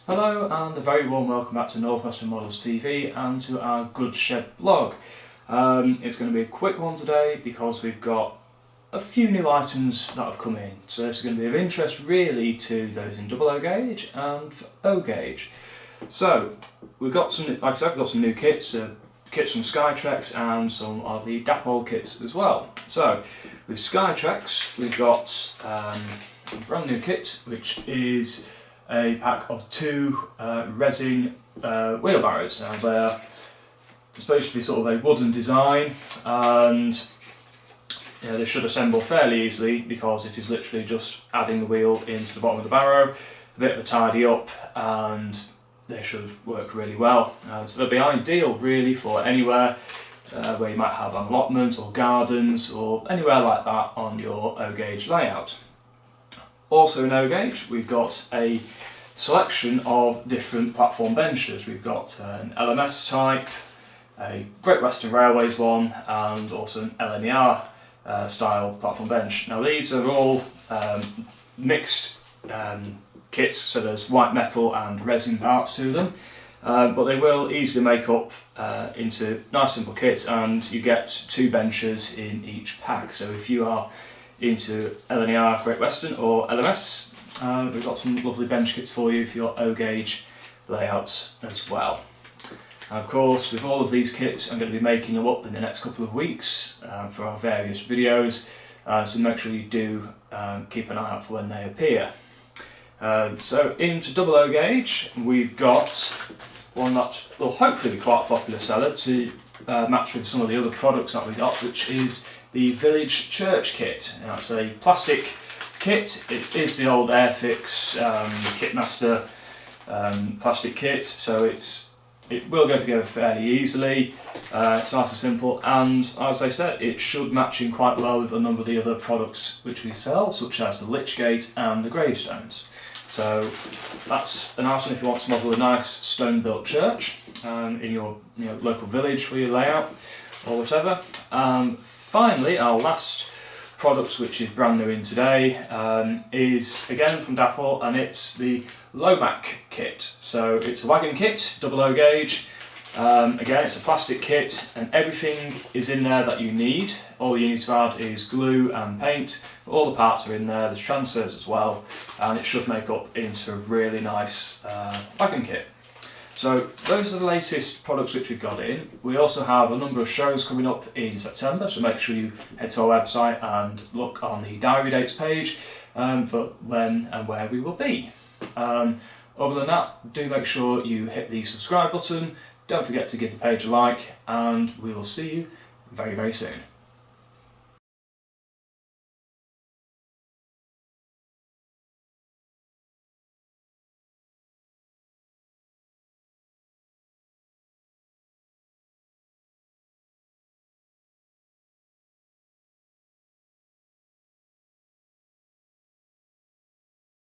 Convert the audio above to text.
Hello and a very warm welcome back to Northwestern Models TV and to our Good Shed blog. It's going to be a quick one today because we've got a few new items that have come in. So this is going to be of interest really to those in double O gauge and O gauge. So we've got some, like I said, we've got some new kits, kits from Skytrex and some of the Dapol kits as well. So with Skytrex we've got a brand new kit which is a pack of two resin wheelbarrows. Now they're supposed to be sort of a wooden design, and they should assemble fairly easily because it is literally just adding the wheel into the bottom of the barrow, a bit of a tidy up, and they should work really well. So they'll be ideal really for anywhere where you might have an allotment or gardens or anywhere like that on your O gauge layout. Also in O gauge we've got a selection of different platform benches. We've got an LMS type, a Great Western Railways one, and also an LNER style platform bench. Now these are all mixed kits, so there's white metal and resin parts to them, but they will easily make up into nice simple kits, and you get two benches in each pack. So if you are into LNER, Great Western or LMS, we've got some lovely bench kits for you for your O gauge layouts as well. And of course with all of these kits I'm going to be making them up in the next couple of weeks for our various videos, so make sure you do keep an eye out for when they appear. So into double O gauge we've got one that will hopefully be quite a popular seller to match with some of the other products that we got, which is the Village Church kit. Now it's a plastic kit. It is the old Airfix Kitmaster plastic kit, so it will go together fairly easily. It's nice and simple, and as I said, it should match in quite well with a number of the other products which we sell, such as the Lichgate and the Gravestones. So that's a nice one if you want to model a nice stone built church in your local village for your layout or whatever. Finally, our last product, which is brand new in today, is again from Dapol, and it's the Lomac kit. So it's a wagon kit, double O gauge. Again, it's a plastic kit, and everything is in there that you need. All you need to add is glue and paint. All the parts are in there. There's transfers as well, and it should make up into a really nice wagon kit. So those are the latest products which we've got in. We also have a number of shows coming up in September, so make sure you head to our website and look on the diary dates page for when and where we will be. Other than that, do make sure you hit the subscribe button, don't forget to give the page a like, and we will see you very, very soon.